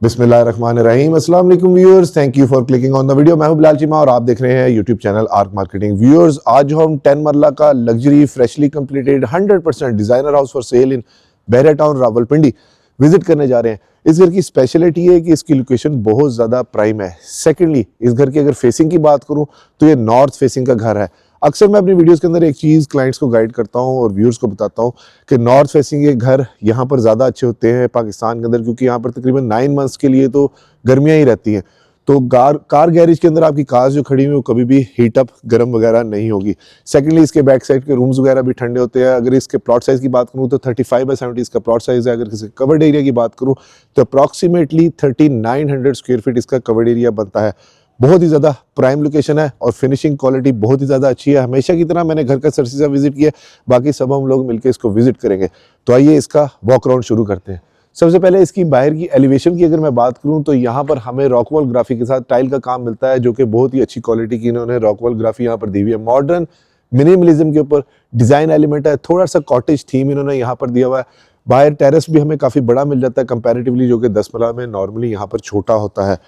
बिस्मिल्लाहिर्रहमानिर्रहीम। अस्सलाम वालेकुम viewers, thank you for clicking on the video. मैं हूं बिलाल चीमा और आप देख रहे हैं YouTube channel Arc Marketing. Viewers, आज जो हम 10 मरला का luxury freshly completed 100% designer house for sale in Bahria Town Rawalpindi visit करने जा रहे हैं। इस घर की स्पेशलिटी है कि इसकी लोकेशन बहुत ज़्यादा प्राइम है। सेकेंडली, इस घर की अगर फेसिंग की बात करूं तो ये नॉर्थ फेसिंग का घर है। अक्सर मैं अपनी वीडियोस के अंदर एक चीज़ क्लाइंट्स को गाइड करता हूं और व्यूअर्स को बताता हूं कि नॉर्थ फेसिंग के घर यहाँ पर ज़्यादा अच्छे होते हैं पाकिस्तान के अंदर, क्योंकि यहाँ पर तकरीबन 9 मंथ्स के लिए तो गर्मियाँ ही रहती हैं। तो कार गैरेज के अंदर आपकी कार जो खड़ी हुई है वो कभी भी हीट अप गर्म वगैरह नहीं होगी। सेकेंडली, इसके बैक साइड के रूम्स वगैरह भी ठंडे होते हैं। अगर इसके प्लॉट साइज़ की बात करूँ तो 35/70 इसका प्लॉट साइज़ है। अगर किसी कवर्ड एरिया की बात करूँ तो अप्रॉक्सीमेटली 3900 स्क्वायर फीट इसका कवर्ड एरिया बनता है। बहुत ही ज़्यादा प्राइम लोकेशन है और फिनिशिंग क्वालिटी बहुत ही ज़्यादा अच्छी है। हमेशा की तरह मैंने घर का सरसी से विजिट किया, बाकी सब हम लोग मिलकर इसको विजिट करेंगे। तो आइए इसका वॉक राउंड शुरू करते हैं। सबसे पहले इसकी बाहर की एलिवेशन की अगर मैं बात करूं तो यहाँ पर हमें रॉकवॉल ग्राफी के साथ टाइल का काम मिलता है, जो कि बहुत ही अच्छी क्वालिटी की इन्होंने रॉकवॉल ग्राफी यहाँ पर दी हुई है। मॉडर्न मिनिमलिज्म के ऊपर डिज़ाइन एलिमेंट है, थोड़ा सा कॉटेज थीम इन्होंने यहाँ पर दिया हुआ है। बाहर टेरेस भी हमें काफ़ी बड़ा मिल जाता है कंपैरेटिवली, जो कि 10 मरला में नॉर्मली यहाँ पर छोटा होता है।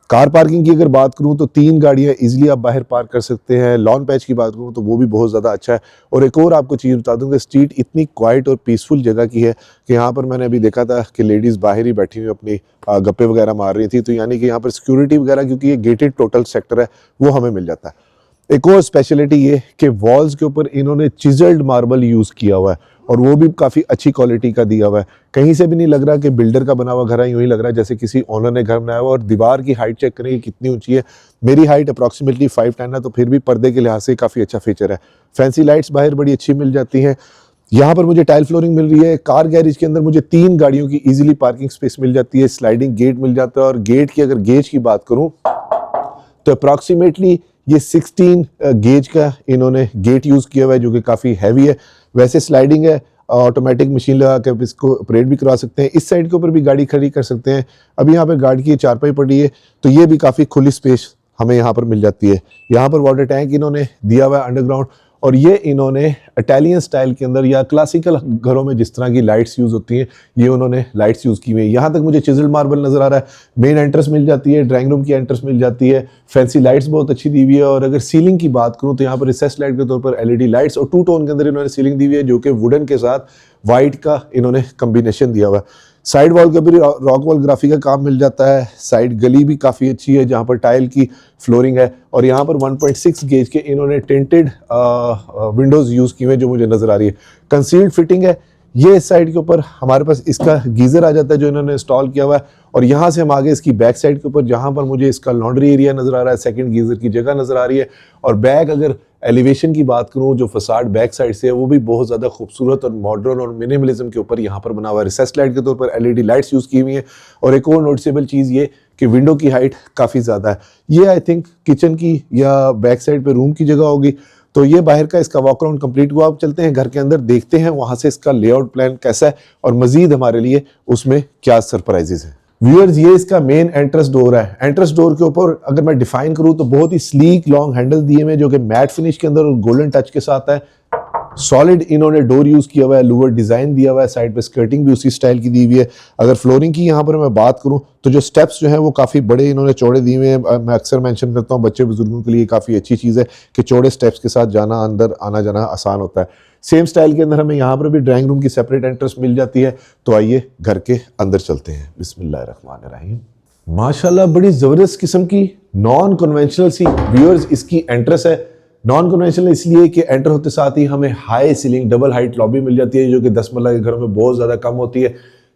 कार पार्किंग की अगर बात करूं तो 3 गाड़ियां इजीली आप बाहर पार्क कर सकते हैं। लॉन पैच की बात करूं तो वो भी बहुत ज़्यादा अच्छा है। और एक और आपको चीज़ बता दूं कि स्ट्रीट इतनी क्वाइट और पीसफुल जगह की है कि यहाँ पर मैंने अभी देखा था कि लेडीज़ बाहर ही बैठी हुई अपनी गप्पे वगैरह मार रही थी। तो यानी कि यहाँ पर सिक्योरिटी वगैरह, क्योंकि ये गेटेड टोटल सेक्टर है, वो हमें मिल जाता है। एक और स्पेशलिटी ये कि वॉल्स के ऊपर इन्होंने चिजल्ड मार्बल यूज़ किया हुआ है और वो भी काफ़ी अच्छी क्वालिटी का दिया हुआ है। कहीं से भी नहीं लग रहा कि बिल्डर का बना हुआ घर है, यूँ ही लग रहा है जैसे किसी ओनर ने घर बनाया हुआ। और दीवार की हाइट चेक करें कि कितनी ऊंची है। मेरी हाइट अप्रॉक्सीमेटली 5'10" है, तो फिर भी पर्दे के लिहाज से काफ़ी अच्छा फीचर है। फैंसी लाइट्स बाहर बड़ी अच्छी मिल जाती हैं। यहाँ पर मुझे टाइल फ्लोरिंग मिल रही है। कार गैरेज के अंदर मुझे 3 गाड़ियों की ईजिली पार्किंग स्पेस मिल जाती है। स्लाइडिंग गेट मिल जाता है और गेट की अगर गेज की बात करूँ तो अप्रॉक्सीमेटली ये 16 गेज का इन्होंने गेट यूज़ किया हुआ है, जो कि काफ़ी हैवी है। वैसे स्लाइडिंग है, ऑटोमेटिक मशीन लगा के इसको ऑपरेट भी करवा सकते हैं। इस साइड के ऊपर भी गाड़ी खड़ी कर सकते हैं। अभी यहाँ पे गाड़ी की चारपाई पड़ी है, तो ये भी काफ़ी खुली स्पेस हमें यहाँ पर मिल जाती है। यहाँ पर वाटर टैंक इन्होंने दिया हुआ है अंडरग्राउंड, और ये इन्होंने इटालियन स्टाइल के अंदर या क्लासिकल घरों में जिस तरह की लाइट्स यूज़ होती हैं, ये उन्होंने लाइट्स यूज़ की हुई है। यहाँ तक मुझे चिजल्ड मार्बल नज़र आ रहा है। मेन एंट्रेंस मिल जाती है, ड्राइंग रूम की एंट्रेंस मिल जाती है। फैंसी लाइट्स बहुत अच्छी दी हुई है। और अगर सीलिंग की बात करूँ तो यहाँ पर रिसेस लाइट के तौर पर LED लाइट्स और 2 टोन के अंदर इन्होंने सीलिंग दी हुई है, जो कि वुडन के साथ वाइट का इन्होंने कम्बिनेशन दिया हुआ है। साइड वॉल का भी रॉक वॉल ग्राफी का काम मिल जाता है। साइड गली भी काफ़ी अच्छी है, जहाँ पर टाइल की फ्लोरिंग है। और यहाँ पर 1.6 गेज के इन्होंने टेंटेड विंडोज़ यूज़ की हुए हैं, जो मुझे नज़र आ रही है। कंसील्ड फिटिंग है। ये इस साइड के ऊपर हमारे पास इसका गीज़र आ जाता है, जो इन्होंने इंस्टॉल किया हुआ है। और यहाँ से हम आगे इसकी बैक साइड के ऊपर, जहाँ पर मुझे इसका लॉन्ड्री एरिया नज़र आ रहा है, सेकंड गीज़र की जगह नज़र आ रही है। और बैक अगर एलिवेशन की बात करूँ, जो फसाड बैक साइड से है वो भी बहुत ज़्यादा खूबसूरत और मॉडर्न और मिनिमलिज्म के ऊपर यहाँ पर बना हुआ है। रिसेस लाइट के तौर पर LED लाइट्स यूज़ की हुई हैं। और एक और नोटिसेबल चीज़ ये कि विंडो की हाइट काफ़ी ज़्यादा है। ये आई थिंक किचन की या बैक साइड पे रूम की जगह होगी। तो ये बाहर का इसका वॉक राउंड कंप्लीट हुआ। अब चलते हैं घर के अंदर, देखते हैं वहाँ से इसका लेआउट प्लान कैसा है और मज़ीद हमारे लिए उसमें क्या सरप्राइजेज है। व्यूअर्स, ये इसका मेन एंट्रेंस डोर है। एंट्रेंस डोर के ऊपर अगर मैं डिफाइन करूँ तो बहुत ही स्लीक लॉन्ग हैंडल दिए हुए, जो कि मैट फिनिश के अंदर और गोल्डन टच के साथ है। सॉलिड इन्होंने डोर यूज़ किया हुआ है, लूवर डिज़ाइन दिया हुआ है। साइड पे स्कर्टिंग भी उसी स्टाइल की दी हुई है। अगर फ्लोरिंग की यहाँ पर मैं बात करूँ तो जो स्टेप्स जो हैं वो काफ़ी बड़े इन्होंने चौड़े दिए हुए हैं। मैं अक्सर मेंशन करता हूँ बच्चे बुजुर्गों के लिए काफ़ी अच्छी चीज़ है कि चौड़े स्टेप्स के साथ जाना, अंदर आना जाना आसान होता है। सेम स्टाइल के अंदर हमें यहाँ पर भी ड्राइंग रूम की सेपरेट एंट्रेंस मिल जाती है। तो आइए घर के अंदर चलते हैं। बिस्मिल्लाहिर्रहमानिर्रहीम। माशाल्लाह, बड़ी ज़बरदस्त किस्म की नॉन कन्वेंशनल सी व्यूअर्स इसकी एंट्रेंस है। नॉन कन्वेंशनल इसलिए कि एंटर होते साथ ही हमें high ceiling double height lobby मिल जाती है, जो कि 10 मरला के घरों में बहुत ज़्यादा कम होती है।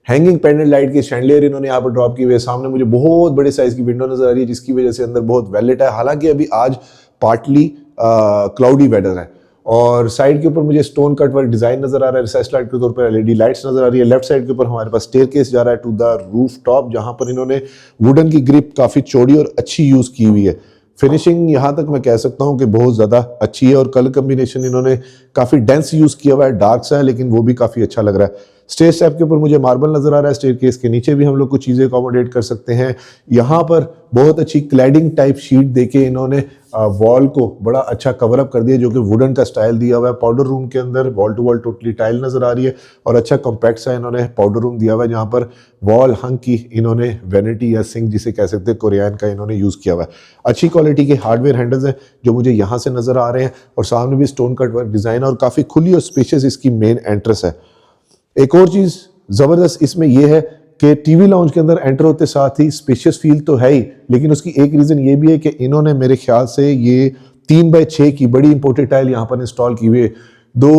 हैंगिंग पेंडेंट लाइट के शैंडलियर इन्होंने यहाँ पर ड्रॉप किए हुए। सामने मुझे बहुत बड़े साइज़ की विंडो नज़र आ रही है, जिसकी वजह से अंदर बहुत वेलेट है। हालांकि अभी आज पार्टली क्लाउडी वेदर है। और साइड के ऊपर मुझे स्टोन कट वर्क डिज़ाइन नज़र आ रहा है। रिसेस लाइट के तौर पर LED लाइट्स नज़र आ रही है। लेफ्ट साइड के ऊपर हमारे पास स्टेयरकेस जा रहा है टू द रूफ टॉप, जहाँ पर इन्होंने वुडन की ग्रिप काफ़ी चौड़ी और अच्छी यूज़ की हुई है। फिनिशिंग यहाँ तक मैं कह सकता हूँ कि बहुत ज़्यादा अच्छी है। और कलर कम्बिनेशन इन्होंने काफ़ी डेंस यूज़ किया हुआ है, डार्क सा है लेकिन वो भी काफ़ी अच्छा लग रहा है। स्टेज स्टेप के ऊपर मुझे मार्बल नजर आ रहा है, स्टेयर केस के नीचे भी हम लोग कुछ चीजें अकोमोडेट कर सकते हैं। यहाँ पर बहुत अच्छी क्लैडिंग टाइप शीट देके इन्होंने वॉल को बड़ा अच्छा कवर अप कर दिया, जो कि वुडन का स्टाइल दिया हुआ है। पाउडर रूम के अंदर wall to wall totally tile नजर आ रही है और अच्छा कॉम्पैक्ट सा इन्होंने पाउडर रूम दिया हुआ है, जहाँ पर वॉल हंग की इन्होंने वैनिटी या सिंक जिसे कह सकते हैं कोरियन का इन्होंने यूज किया हुआ है। अच्छी क्वालिटी के हार्डवेयर हैंडल्स हैं जो मुझे यहाँ से नजर आ रहे हैं, और सामने भी स्टोन कट वर्क डिजाइन और काफी खुली और स्पेशियस इसकी मेन एंट्रेंस है। एक और चीज जबरदस्त इसमें यह है कि टीवी लाउंज के अंदर एंटर होते साथ ही स्पेशियस फील तो है ही, लेकिन उसकी एक रीजन ये भी है कि इन्होंने मेरे ख्याल से ये 3x6 की बड़ी इंपोर्टेड टाइल यहाँ पर इंस्टॉल की हुई है। 2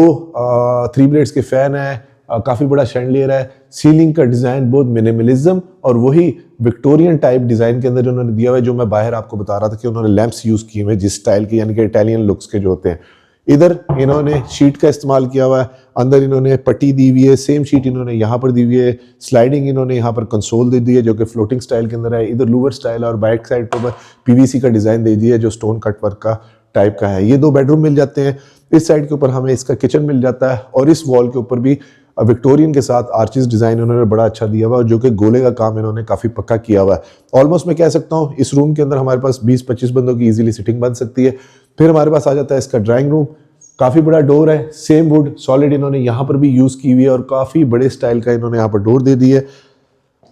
3 ब्लेड्स के फैन है, काफी बड़ा शैंडलियर है, सीलिंग का डिजाइन बहुत मिनिमलिज्म और वही विक्टोरियन टाइप डिजाइन के अंदर उन्होंने दिया हुआ है, जो मैं बाहर आपको बता रहा था कि उन्होंने लैंप्स यूज किए हुए जिस स्टाइल के, यानी कि इटालियन लुक्स के जो होते हैं। इधर इन्होंने शीट का इस्तेमाल किया हुआ है, अंदर इन्होंने पट्टी दी हुई है, सेम शीट इन्होंने यहाँ पर दी हुई है, स्लाइडिंग इन्होंने यहाँ पर कंसोल दे दी है जो कि फ्लोटिंग स्टाइल के अंदर है। इधर लूवर स्टाइल और बैक साइड पर पीवीसी का डिजाइन दे दिया है जो स्टोन कट वर्क का टाइप का है। ये 2 बेडरूम मिल जाते हैं। इस साइड के ऊपर हमें इसका किचन मिल जाता है, और इस वॉल के ऊपर भी विक्टोरियन के साथ आर्चिस डिजाइन उन्होंने बड़ा अच्छा दिया हुआ है, जो कि गोले का काम इन्होंने काफी पक्का किया हुआ है। ऑलमोस्ट मैं कह सकता हूँ इस रूम के अंदर हमारे पास 20-25 बंदों की इजीली सिटिंग बन सकती है। फिर हमारे पास आ जाता है इसका ड्राइंग रूम। काफी बड़ा डोर है, सेम वुड सॉलिड इन्होंने यहाँ पर भी यूज की हुई है, और काफी बड़े स्टाइल का इन्होंने यहाँ पर डोर दे दी है।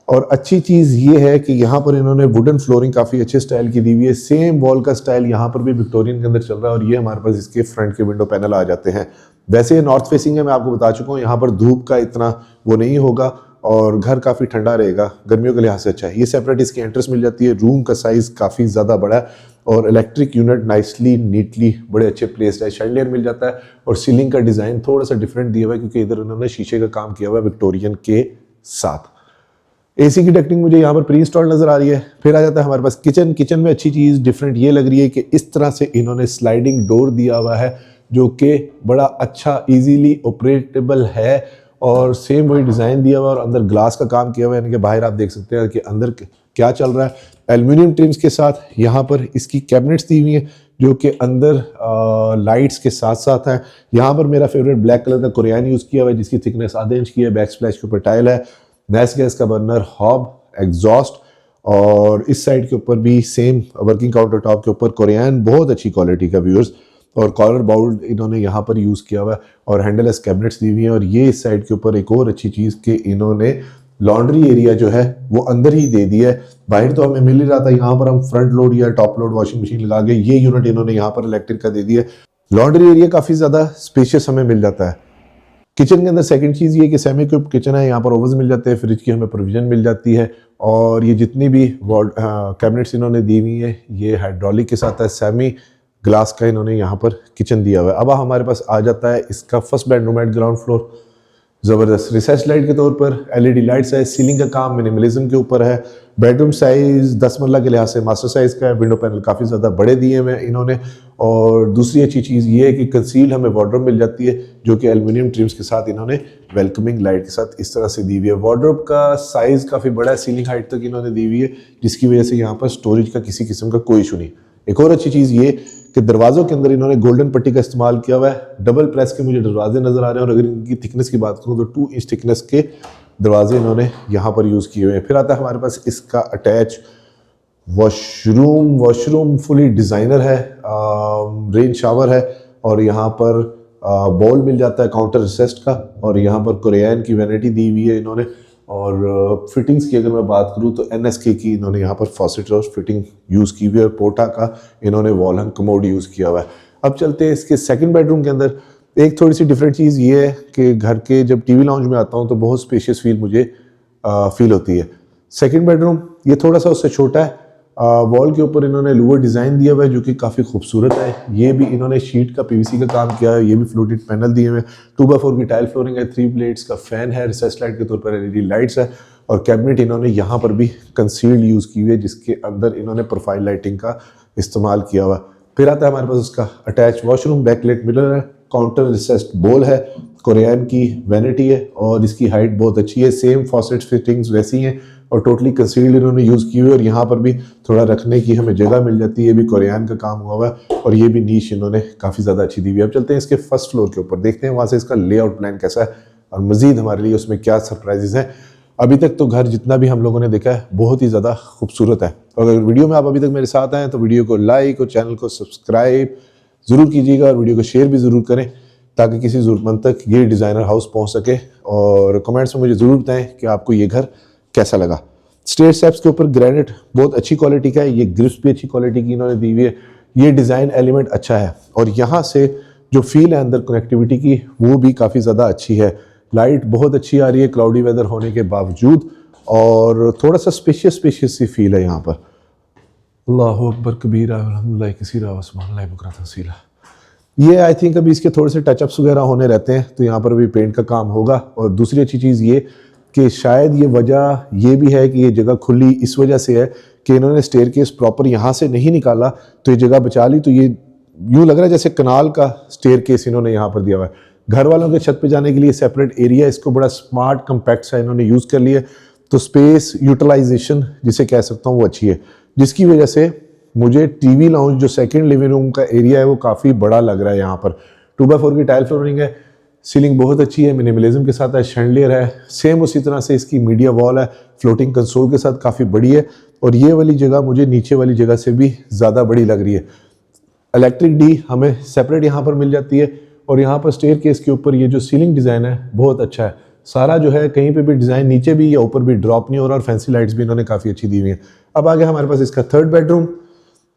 और अच्छी चीज ये है कि यहाँ पर इन्होंने वुडन फ्लोरिंग काफी अच्छे स्टाइल की दी हुई है। सेम वॉल का स्टाइल यहाँ पर भी विक्टोरियन के अंदर चल रहा है, और ये हमारे पास इसके फ्रंट के विंडो पैनल आ जाते हैं। वैसे ये नॉर्थ फेसिंग है, मैं आपको बता चुका हूँ, यहाँ पर धूप का इतना वो नहीं होगा और घर काफी ठंडा रहेगा, गर्मियों के लिहाज से अच्छा है। ये सेपरेट इसकी एंट्रेंस मिल जाती है। रूम का साइज काफी ज्यादा बड़ा है और इलेक्ट्रिक यूनिट नाइसली नीटली बड़े अच्छे प्लेस्ड है। शैंडलियर मिल जाता है, और सीलिंग का डिजाइन थोड़ा सा डिफरेंट दिया हुआ है क्योंकि इधर उन्होंने शीशे का काम किया हुआ है विक्टोरियन के साथ। एसी की डक्टिंग मुझे यहाँ पर प्री इंस्टॉल नजर आ रही है। फिर आ जाता है हमारे पास किचन। किचन में अच्छी चीज डिफरेंट ये लग रही है कि इस तरह से इन्होंने स्लाइडिंग डोर दिया हुआ है जो कि बड़ा अच्छा इजीली ऑपरेटेबल है, और सेम वही डिजाइन दिया हुआ है और अंदर ग्लास का काम किया हुआ है, यानी कि बाहर आप देख सकते हैं कि अंदर क्या चल रहा है। एल्युमिनियम ट्रिम्स के साथ यहाँ पर इसकी कैबिनेट्स दी हुई है जो कि अंदर लाइट्स के साथ साथ है। यहाँ पर मेरा फेवरेट ब्लैक कलर का कोरियन यूज किया हुआ है जिसकी थिकनेस आधे इंच की है। बैक स्प्लैश के ऊपर टाइल है, गैस का बर्नर, हॉब, एग्जॉस्ट, और इस साइड के ऊपर भी सेम वर्किंग काउंटर टॉप के ऊपर कोरियन बहुत अच्छी क्वालिटी का व्यूअर्स, और कॉलर बाउल इन्होंने यहाँ पर यूज किया हुआ है, और हैंडलेस कैबिनेट्स दी हुई है। और ये इस साइड के ऊपर एक और अच्छी चीज कि इन्होंने लॉन्ड्री एरिया जो है वो अंदर ही दे दिया है। बाहर तो हमें मिल ही रहा था, यहाँ पर हम फ्रंट लोड या टॉप लोड वॉशिंग मशीन लगा के ये यूनिट इन्होंने यहाँ पर इलेक्ट्रिक का दे दिया है। लॉन्ड्री एरिया काफी ज्यादा स्पेशियस हमें मिल जाता है। किचन के अंदर सेकंड चीज ये कि सेमी इक्विप्ड किचन है, यहाँ पर ओवन्स मिल जाते हैं, फ्रिज की हमें प्रोविजन मिल जाती है, और ये जितनी भी कैबिनेट्स इन्होंने दी हुई है ये हाइड्रोलिक के साथ है। सेमी ग्लास का इन्होंने यहाँ पर किचन दिया हुआ है। अब हमारे पास आ जाता है इसका first bedroom eight ground floor. जबरदस्त रिसेस लाइट के तौर पर एलईडी लाइट्स है, सीलिंग का काम मिनिमलिज्म के ऊपर है। बेडरूम साइज 10 मरला के लिहाज से मास्टर साइज का है। विंडो पैनल काफी ज्यादा बड़े दिए हुए हैं इन्होंने, और दूसरी अच्छी चीज ये है कि कंसील हमें वार्डरोब मिल जाती है जो कि एल्युमिनियम ट्रिम्स के साथ इन्होंने वेलकमिंग लाइट के साथ इस तरह से दी हुई है। वार्डरोब का साइज काफी बड़ा है, सीलिंग हाइट तक इन्होंने दी हुई है, जिसकी वजह से यहाँ पर स्टोरेज का किसी किस्म का कोई इशू नहीं। एक और अच्छी चीज ये कि दरवाजों के अंदर इन्होंने गोल्डन पट्टी का इस्तेमाल किया हुआ है। डबल प्रेस के मुझे दरवाजे नजर आ रहे हैं, और अगर इनकी थिकनेस की बात करूं तो 2 इंच थिकनेस के दरवाजे इन्होंने यहाँ पर यूज किए हुए हैं। फिर आता है हमारे पास इसका अटैच वॉशरूम फुली डिजाइनर है, रेन शावर है, और यहाँ पर बॉल मिल जाता है काउंटर रिसेस्ट का, और यहाँ पर कोरियन की वैनिटी दी हुई है इन्होंने। और फिटिंग्स की अगर मैं बात करूं तो एनएसके की इन्होंने यहाँ पर फॉसेट और फिटिंग यूज़ की हुई है, और पोटा का इन्होंने वॉल हंग कमोड यूज़ किया हुआ है। अब चलते हैं इसके सेकंड बेडरूम के अंदर। एक थोड़ी सी डिफरेंट चीज़ ये है कि घर के जब टीवी लाउंज में आता हूँ तो बहुत स्पेशियस फील मुझे फील होती है। सेकंड बेडरूम ये थोड़ा सा उससे छोटा है। वॉल के ऊपर इन्होंने लूवर डिज़ाइन दिया हुआ है जो कि काफ़ी खूबसूरत है। ये भी इन्होंने शीट का पीवीसी का काम किया है, ये भी फ्लोटेड पैनल दिए हुए हैं। 2x4 की टाइल फ्लोरिंग है, 3 ब्लेड्स का फैन है, रिसेस लाइट के तौर पर एलईडी लाइट्स है, और कैबिनेट इन्होंने यहाँ पर भी कंसील्ड यूज़ की हुई है जिसके अंदर इन्होंने प्रोफाइल लाइटिंग का इस्तेमाल किया हुआ। फिर आता है हमारे पास उसका अटैच वॉशरूम, बैकलाइट मिरर है, काउंटर रिसेस्ड बोल है, कोरियन की वैनिटी है, और इसकी हाइट बहुत अच्छी है। सेम फॉसेट फिटिंग्स वैसी हैं, और टोटली कंसील्ड इन्होंने यूज़ की हुई है, और यहाँ पर भी थोड़ा रखने की हमें जगह मिल जाती है। ये भी कोरियन का काम हुआ है, और ये भी नीश इन्होंने काफ़ी ज़्यादा अच्छी दी हुई है। अब चलते हैं इसके फर्स्ट फ्लोर के ऊपर, देखते हैं वहाँ से इसका लेआउट प्लान कैसा है, और मज़ीद हमारे लिए उसमें क्या सरप्राइजेज़ हैं। अभी तक तो घर जितना भी हम लोगों ने देखा है बहुत ही ज़्यादा खूबसूरत है। और अगर वीडियो में आप अभी तक मेरे साथ आए तो वीडियो को लाइक और चैनल को सब्सक्राइब ज़रूर कीजिएगा और वीडियो को शेयर भी ज़रूर करें ताकि किसी ज़रूरतमंद तक ये डिज़ाइनर हाउस पहुंच सके। और कमेंट्स में मुझे ज़रूर बताएं कि आपको ये घर कैसा लगा। स्टेयर स्टेप्स के ऊपर ग्रेनाइट बहुत अच्छी क्वालिटी का है, ये ग्रिप्स भी अच्छी क्वालिटी की इन्होंने दी हुई है, ये डिज़ाइन एलिमेंट अच्छा है और यहाँ से जो फील है अंदर कनेक्टिविटी की वो भी काफ़ी ज़्यादा अच्छी है। लाइट बहुत अच्छी आ रही है क्लाउडी वेदर होने के बावजूद और थोड़ा सा स्पेशियस सी फील है यहाँ पर। अल्लाहु अकबर कबीरा अल्हम्दुलिल्लाह कसीरा व सुब्हानल्लाहि बुकरतन असीला। ये आई थिंक अभी इसके थोड़े से टचअप्स वगैरह होने रहते हैं तो यहाँ पर अभी पेंट का काम होगा। और दूसरी अच्छी चीज़ ये कि शायद ये वजह ये भी है कि ये जगह खुली इस वजह से है कि इन्होंने स्टेयरकेस प्रॉपर यहाँ से नहीं निकाला तो ये जगह बचा ली। तो ये यूँ लग रहा है जैसे कनाल का स्टेयरकेस इन्होंने यहाँ पर दिया हुआ है। घर वालों के छत पे जाने के लिए सेपरेट एरिया, इसको बड़ा स्मार्ट कम्पैक्ट सा इन्होंने यूज़ कर लिया। तो स्पेस यूटिलाइजेशन जिसे कह सकता हूँ वो अच्छी है, जिसकी वजह से मुझे टीवी लाउंज जो सेकंड लिविंग रूम का एरिया है वो काफ़ी बड़ा लग रहा है। यहाँ पर 2x4 की टाइल फ्लोरिंग है, सीलिंग बहुत अच्छी है, मिनिमलिज्म के साथ है, शैंडलियर है, सेम उसी तरह से इसकी मीडिया वॉल है, फ्लोटिंग कंसोल के साथ काफ़ी बड़ी है। और ये वाली जगह मुझे नीचे वाली जगह से भी ज़्यादा बड़ी लग रही है। इलेक्ट्रिक डी हमें सेपरेट यहाँ पर मिल जाती है और यहाँ पर स्टेयरकेस के ऊपर ये जो सीलिंग डिज़ाइन है बहुत अच्छा है। सारा जो है कहीं पे भी डिज़ाइन नीचे भी या ऊपर भी ड्रॉप नहीं हो रहा और फैंसी लाइट्स भी इन्होंने काफ़ी अच्छी दी हुई है। अब आगे हमारे पास इसका third bedroom.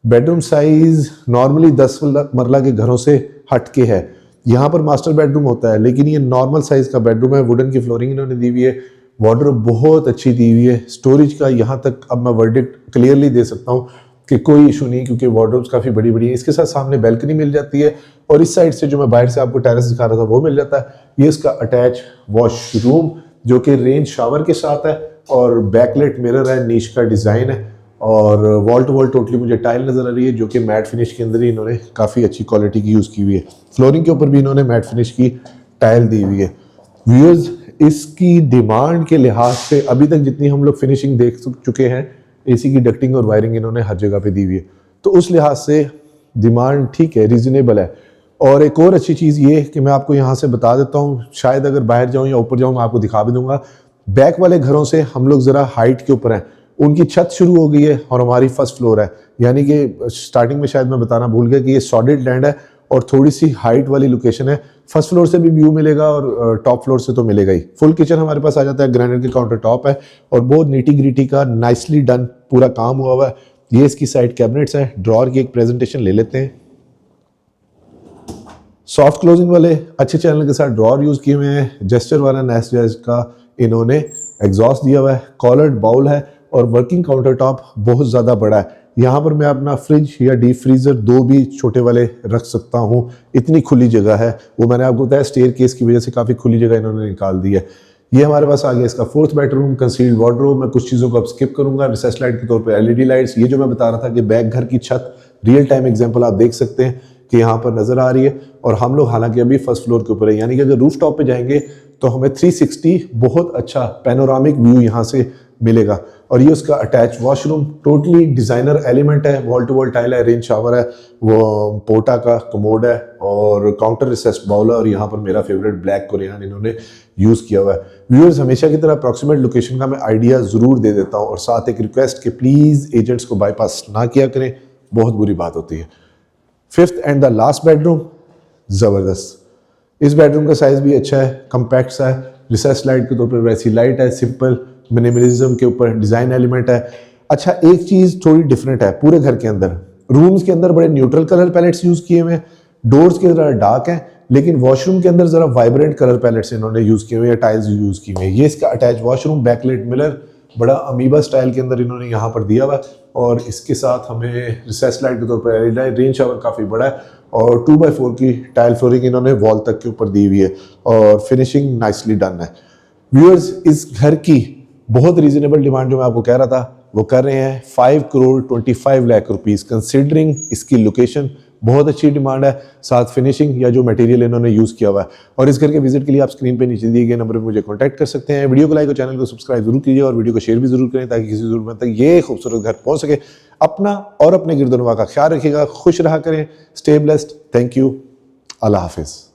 Bedroom size normally 10 मरला के घरों से हट के है। यहाँ पर मास्टर बेडरूम होता है लेकिन ये नॉर्मल साइज का बेडरूम है। वुडन की फ्लोरिंग इन्होंने दी हुई है, वार्डरोब बहुत अच्छी दी हुई है। स्टोरेज का यहाँ तक अब मैं वर्डिक्ट क्लियरली दे सकता हूँ कि कोई इशू नहीं, क्योंकि वार्डरोब्स काफ़ी बड़ी बड़ी है। इसके साथ सामने बैल्कनी मिल जाती है और इस साइड से जो मैं बाहर से आपको टेरेस दिखा रहा था वो मिल जाता है। ये इसका अटैच वॉशरूम जो कि रेंज शावर के साथ है और बैकलाइट मिरर है, नीश का डिज़ाइन है और वॉल टू वॉल टोटली मुझे टाइल नज़र आ रही है जो कि मैट फिनिश के अंदर ही इन्होंने काफ़ी अच्छी क्वालिटी की यूज़ की हुई है। फ्लोरिंग के ऊपर भी इन्होंने मैट फिनिश की टाइल दी हुई है। व्यूअर्स, इसकी डिमांड के लिहाज से अभी तक जितनी हम लोग फिनिशिंग देख चुके हैं, एसी की डक्टिंग और वायरिंग इन्होंने हर जगह पे दी हुई है, तो उस लिहाज से डिमांड ठीक है, रीजनेबल है। और एक और अच्छी चीज़ ये कि मैं आपको यहाँ से बता देता हूँ, शायद अगर बाहर जाऊँ या ऊपर जाऊँ मैं आपको दिखा भी दूंगा। बैक वाले घरों से हम लोग ज़रा हाइट के ऊपर हैं, उनकी छत शुरू हो गई है और हमारी फर्स्ट फ्लोर है, यानी कि स्टार्टिंग में शायद मैं बताना भूल गया कि ये सॉलिड लैंड है और थोड़ी सी हाइट वाली लोकेशन है। फर्स्ट फ्लोर से भी व्यू मिलेगा और टॉप फ्लोर से तो मिलेगा ही। फुल किचन हमारे पास आ जाता है, ग्रेनाइट के काउंटर टॉप है और बहुत नीटी ग्रीटी का नाइसली डन पूरा काम हुआ हुआ है। ये इसकी साइड कैबिनेट्स हैं। ड्रॉर की एक प्रेजेंटेशन ले लेते हैं। सॉफ्ट क्लोजिंग वाले अच्छे चैनल के साथ ड्रॉर यूज किए हुए हैं। जेस्चर वाला नेस्ट जैज का इन्होंने एग्जॉस्ट दिया हुआ है। कॉलर्ड बाउल है और वर्किंग काउंटर टॉप बहुत ज़्यादा बड़ा है। यहाँ पर मैं अपना फ्रिज या डीप फ्रीज़र दो भी छोटे वाले रख सकता हूँ, इतनी खुली जगह है। वो मैंने आपको बताया स्टेयर केस की वजह से काफ़ी खुली जगह इन्होंने निकाल दी है। ये हमारे पास आ गया इसका फोर्थ बेडरूम, कंसील्ड वार्डरोब। मैं कुछ चीज़ों को अब स्किप करूँगा। रिसेस लाइट के तौर पर एलईडी लाइट्स। ये जो मैं बता रहा था कि बैक घर की छत, रियल टाइम एग्जाम्पल आप देख सकते हैं कि यहाँ पर नज़र आ रही है। और हम लोग हालांकि अभी फर्स्ट फ्लोर के ऊपर है, यानी कि अगर रूफ टॉप पे जाएंगे तो हमें 360 बहुत अच्छा पैनोरामिक व्यू यहाँ से मिलेगा। और ये उसका attach washroom, totally designer element है। वॉल टू वॉल टाइल है, रेन शावर है, वो पोटा का कमोड है और काउंटर रिसेस्ड बाउल है। और यहाँ पर मेरा फेवरेट ब्लैक कोरियन इन्होंने यूज़ किया हुआ है। व्यूअर्स, हमेशा की तरह अप्रॉक्सीमेट लोकेशन का मैं आइडिया ज़रूर दे देता हूँ और साथ एक रिक्वेस्ट कि प्लीज़ एजेंट्स को बाईपास ना किया करें, बहुत बुरी बात होती है। Fifth and the last bedroom, ज़बरदस्त। इस बेडरूम का साइज़ भी अच्छा है, कम्पैक्ट सा है। रिसेस लाइट के तौर पर वैसी लाइट है, सिंपल मिनिमलिज्म के ऊपर डिज़ाइन एलिमेंट है। अच्छा, एक चीज़ थोड़ी डिफरेंट है पूरे घर के अंदर, रूम्स के अंदर बड़े न्यूट्रल कलर पैलेट्स यूज़ किए हुए हैं, डोर्स के ज़रा डार्क हैं, लेकिन वॉशरूम के अंदर ज़रा वाइब्रेंट कलर पैलेट्स इन्होंने यूज़ किए हुए हैं, टाइल्स यूज़ किए हुए हैं। ये इसका अटैच वॉशरूम, बैकलाइट मिरर बड़ा अमीबा स्टाइल के अंदर इन्होंने यहाँ पर दिया हुआ है। और इसके साथ हमें रिसेस लाइट के तौर पर रेन शावर काफ़ी बड़ा है और 2x4 की टाइल फ्लोरिंग इन्होंने वॉल तक के ऊपर दी हुई है और फिनिशिंग नाइसली डन है। व्यूअर्स, इस घर की बहुत रीजनेबल डिमांड जो मैं आपको कह रहा था वो कर रहे हैं 5,25,00,000 रुपीज़। कंसिडरिंग इसकी लोकेशन बहुत अच्छी डिमांड है, साथ फिनिशिंग या जो मटेरियल इन्होंने यूज़ किया हुआ है। और इस घर के विजिट के लिए आप स्क्रीन पे नीचे दिए गए नंबर पे मुझे कांटेक्ट कर सकते हैं। वीडियो को लाइक और चैनल को सब्सक्राइब जरूर कीजिए और वीडियो को शेयर भी जरूर करें ताकि किसी ज़रूरत तक ये खूबसूरत घर पहुँच सके। अपना और अपने गिरदोनवा का ख्याल रखिएगा, खुश रहा करें, स्टे ब्लेस्ड। थैंक यू, अल्लाह हाफिज़।